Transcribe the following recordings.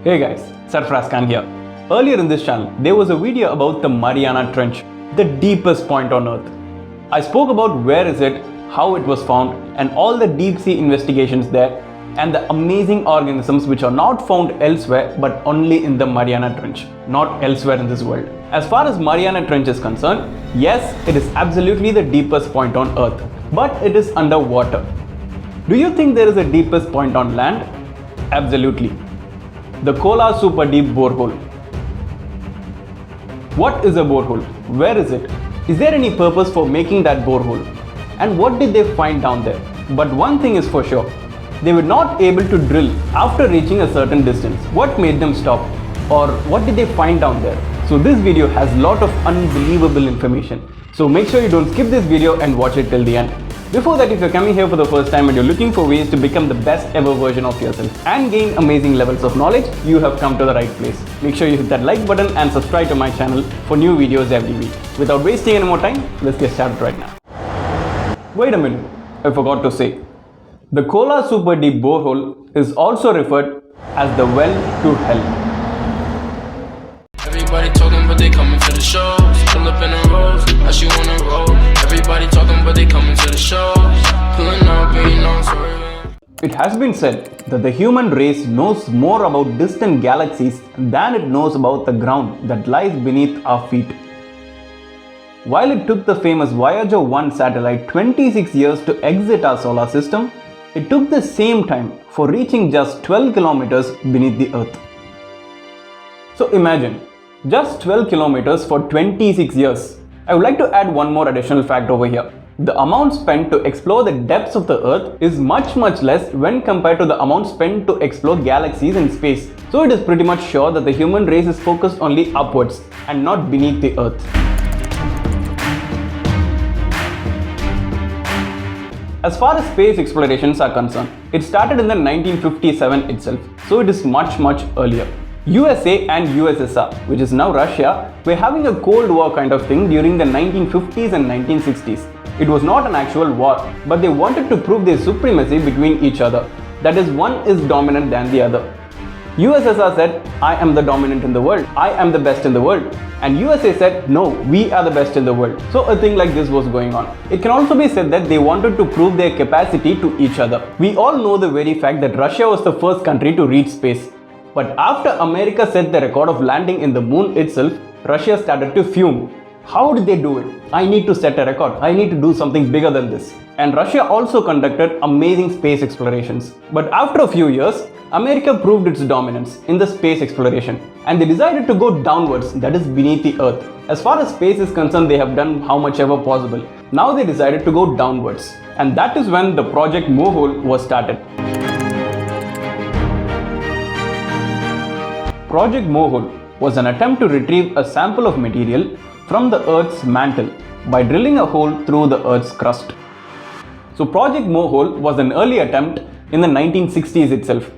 Hey guys, Sarferaaz Khaan here. Earlier in this channel, there was a video about the Mariana Trench, the deepest point on Earth. I spoke about where is it, how it was found, and all the deep sea investigations there, and the amazing organisms which are not found elsewhere but only in the Mariana Trench, not elsewhere in this world. As far as Mariana Trench is concerned, yes, it is absolutely the deepest point on Earth, but it is underwater. Do you think there is a deepest point on land? Absolutely. The Kola Super Deep Borehole. What is a borehole? Where is it? Is there any purpose for making that borehole? And what did they find down there? But one thing is for sure, they were not able to drill after reaching a certain distance. What made them stop? Or what did they find down there? So this video has a lot of unbelievable information. So make sure you don't skip this video and watch it till the end. Before that, if you're coming here for the first time and you're looking for ways to become the best ever version of yourself and gain amazing levels of knowledge, you have come to the right place. Make sure you hit that like button and subscribe to my channel for new videos every week. Without wasting any more time, let's get started right now. Wait a minute, I forgot to say. The Kola Super Deep Borehole is also referred as the well to hell. Everybody talking but they coming to the shows. Pull up in the rows, how she wanna roll. Everybody talking but they coming to the shows. Pulling up, being on swerving. It has been said that the human race knows more about distant galaxies than it knows about the ground that lies beneath our feet. While it took the famous Voyager 1 satellite 26 years to exit our solar system, it took the same time for reaching just 12 kilometers beneath the Earth. So imagine, just 12 kilometers for 26 years. I would like to add one more additional fact over here. The amount spent to explore the depths of the Earth is much less when compared to the amount spent to explore galaxies in space. So it is pretty much sure that the human race is focused only upwards and not beneath the Earth. As far as space explorations are concerned, it started in the 1957 itself, so it is much earlier. USA and USSR, which is now Russia, were having a Cold War kind of thing during the 1950s and 1960s. It was not an actual war, but they wanted to prove their supremacy between each other. That is, one is dominant than the other. USSR said, I am the dominant in the world, I am the best in the world. And USA said, no, we are the best in the world. So a thing like this was going on. It can also be said that they wanted to prove their capacity to each other. We all know the very fact that Russia was the first country to reach space. But after America set the record of landing in the moon itself, Russia started to fume. How did they do it? I need to set a record. I need to do something bigger than this. And Russia also conducted amazing space explorations. But after a few years, America proved its dominance in the space exploration. And they decided to go downwards, that is beneath the Earth. As far as space is concerned, they have done how much ever possible. Now they decided to go downwards. And that is when the project Mohole was started. Project Mohole was an attempt to retrieve a sample of material from the Earth's mantle by drilling a hole through the Earth's crust. So Project Mohole was an early attempt in the 1960s itself.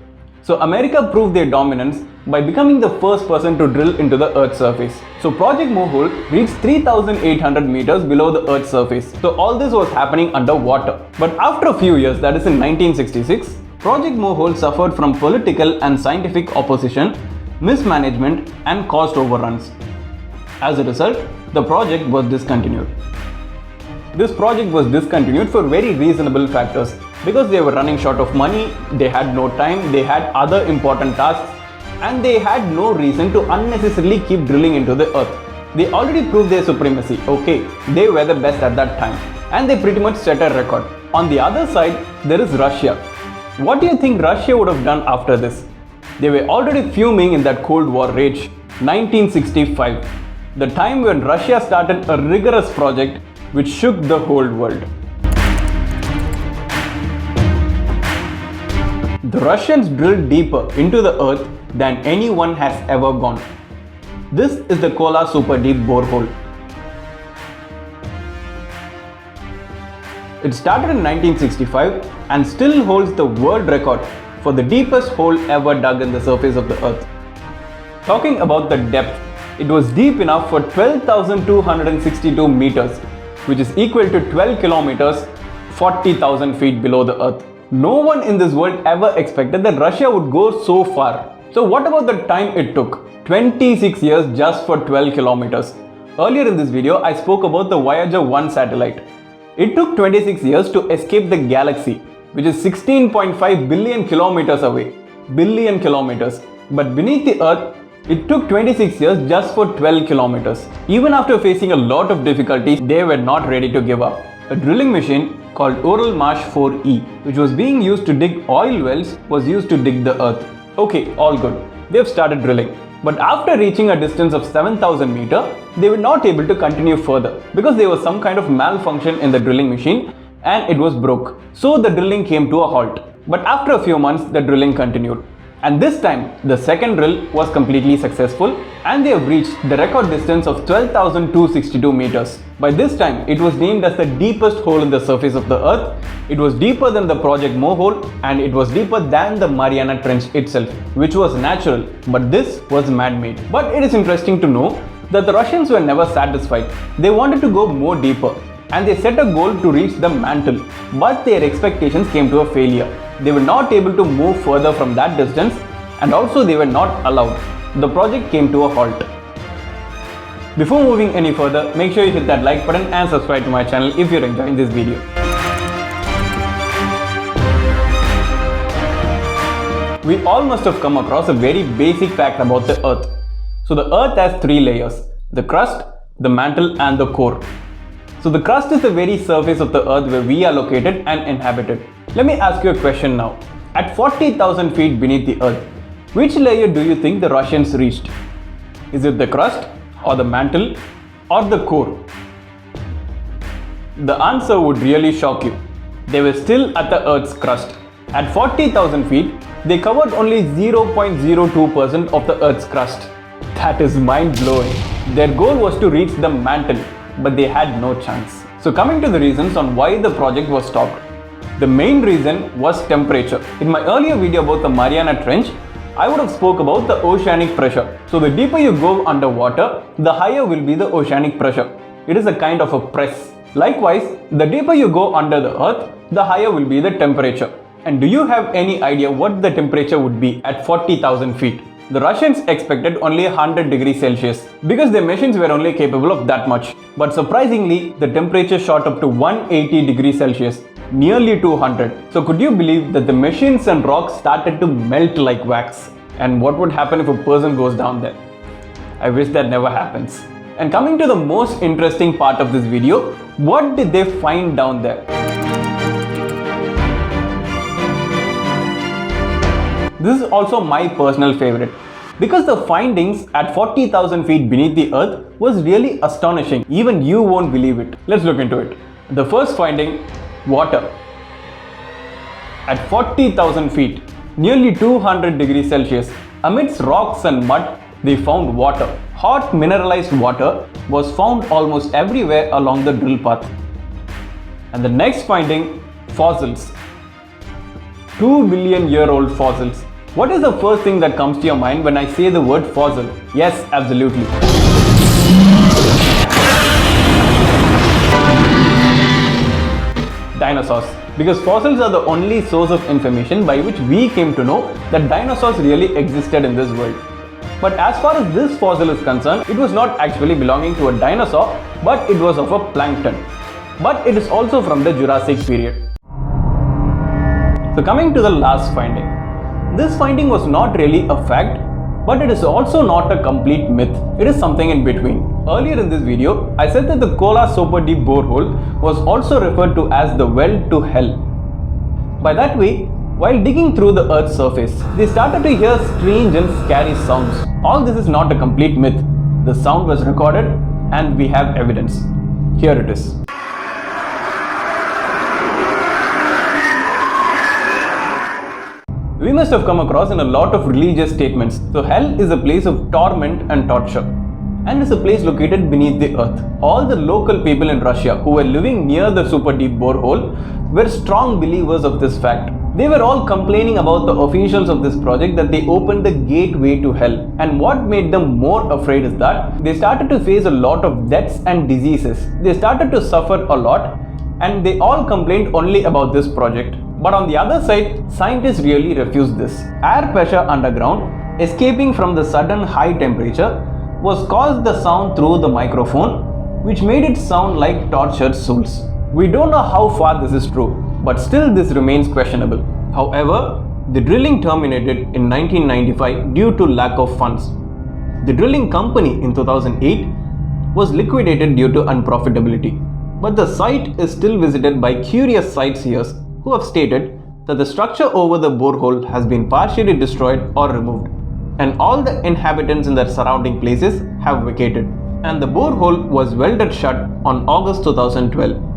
So America proved their dominance by becoming the first person to drill into the Earth's surface. So Project Mohole reached 3,800 meters below the Earth's surface. So all this was happening underwater. But after a few years, that is in 1966, Project Mohole suffered from political and scientific opposition, mismanagement and cost overruns. As a result, the project was discontinued. This project was discontinued for very reasonable factors because they were running short of money, they had no time, they had other important tasks, and they had no reason to unnecessarily keep drilling into the Earth. They already proved their supremacy, okay, they were the best at that time, and they pretty much set a record. On the other side, there is Russia. What do you think Russia would have done after this? They were already fuming in that Cold War rage. 1965, the time when Russia started a rigorous project which shook the whole world. The Russians drilled deeper into the Earth than anyone has ever gone. This is the Kola Super Deep Borehole. It started in 1965 and still holds the world record for the deepest hole ever dug in the surface of the Earth. Talking about the depth, it was deep enough for 12,262 meters, which is equal to 12 kilometers, 40,000 feet below the Earth. No one in this world ever expected that Russia would go so far. So what about the time it took? 26 years just for 12 kilometers. Earlier in this video, I spoke about the Voyager 1 satellite. It took 26 years to escape the galaxy, which is 16.5 billion kilometers away. Billion kilometers. But beneath the Earth, it took 26 years just for 12 kilometers. Even after facing a lot of difficulties, they were not ready to give up. A drilling machine called Oral Marsh 4E, which was being used to dig oil wells, was used to dig the Earth. Okay, all good. They've started drilling. But after reaching a distance of 7,000 meters, they were not able to continue further because there was some kind of malfunction in the drilling machine and it was broke. So the drilling came to a halt. But after a few months, the drilling continued. And this time, the second drill was completely successful and they have reached the record distance of 12,262 meters. By this time, it was named as the deepest hole in the surface of the Earth. It was deeper than the Project Mohole and it was deeper than the Mariana Trench itself, which was natural, but this was man-made. But it is interesting to know that the Russians were never satisfied. They wanted to go more deeper and they set a goal to reach the mantle, but their expectations came to a failure. They were not able to move further from that distance and also they were not allowed. The project came to a halt. Before moving any further, make sure you hit that like button and subscribe to my channel if you're enjoying this video. We all must have come across a very basic fact about the Earth. So the Earth has three layers: the crust, the mantle and the core. So the crust is the very surface of the Earth where we are located and inhabited. Let me ask you a question now. At 40,000 feet beneath the Earth, which layer do you think the Russians reached? Is it the crust, or the mantle, or the core? The answer would really shock you. They were still at the Earth's crust. At 40,000 feet, they covered only 0.02% of the Earth's crust. That is mind-blowing. Their goal was to reach the mantle, but they had no chance. So coming to the reasons on why the project was stopped. The main reason was temperature. In my earlier video about the Mariana Trench, I would have spoke about the oceanic pressure. So the deeper you go underwater, the higher will be the oceanic pressure. It is a kind of a press. Likewise, the deeper you go under the Earth, the higher will be the temperature. And do you have any idea what the temperature would be at 40,000 feet? The Russians expected only 100 degrees Celsius because their machines were only capable of that much. But surprisingly, the temperature shot up to 180 degrees Celsius, nearly 200. So could you believe that the machines and rocks started to melt like wax? And what would happen if a person goes down there? I wish that never happens. And coming to the most interesting part of this video, what did they find down there? This is also my personal favorite because the findings at 40,000 feet beneath the Earth was really astonishing. Even you won't believe it. Let's look into it. The first finding, water. At 40,000 feet, nearly 200 degrees Celsius, amidst rocks and mud, they found water. Hot mineralized water was found almost everywhere along the drill path. And the next finding, fossils. 2 billion year old fossils. What is the first thing that comes to your mind when I say the word fossil? Yes, absolutely. Dinosaurs. Because fossils are the only source of information by which we came to know that dinosaurs really existed in this world. But as far as this fossil is concerned, it was not actually belonging to a dinosaur, but it was of a plankton. But it is also from the Jurassic period. So coming to the last finding. This finding was not really a fact, but it is also not a complete myth. It is something in between. Earlier in this video, I said that the Kola Super Deep borehole was also referred to as the well to hell. By that way, while digging through the Earth's surface, they started to hear strange and scary sounds. All this is not a complete myth. The sound was recorded and we have evidence. Here it is. We must have come across in a lot of religious statements. So hell is a place of torment and torture and is a place located beneath the earth. All the local people in Russia who were living near the super deep borehole were strong believers of this fact. They were all complaining about the officials of this project that they opened the gateway to hell. And what made them more afraid is that they started to face a lot of deaths and diseases. They started to suffer a lot and they all complained only about this project. But on the other side, scientists really refused this. Air pressure underground escaping from the sudden high temperature was caused the sound through the microphone, which made it sound like tortured souls. We don't know how far this is true, but still this remains questionable. However, the drilling terminated in 1995 due to lack of funds. The drilling company in 2008 was liquidated due to unprofitability. But the site is still visited by curious sightseers who have stated that the structure over the borehole has been partially destroyed or removed, and all the inhabitants in the surrounding places have vacated. And the borehole was welded shut on August 2012.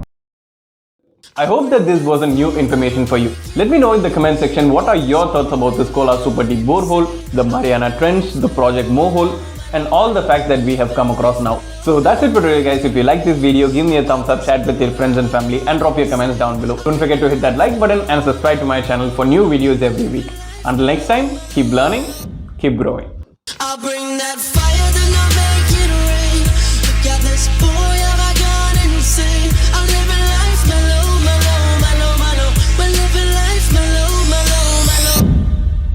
I hope that this wasn't new information for you. Let me know in the comment section what are your thoughts about this Kola Super Deep Borehole, the Mariana Trench, the Project Mohole, and all the facts that we have come across now. So that's it for today guys. If you like this video, give me a thumbs up, share it with your friends and family, and drop your comments down below. Don't forget to hit that like button and subscribe to my channel for new videos every week. Until next time, keep learning, keep growing. I'll bring that fire to the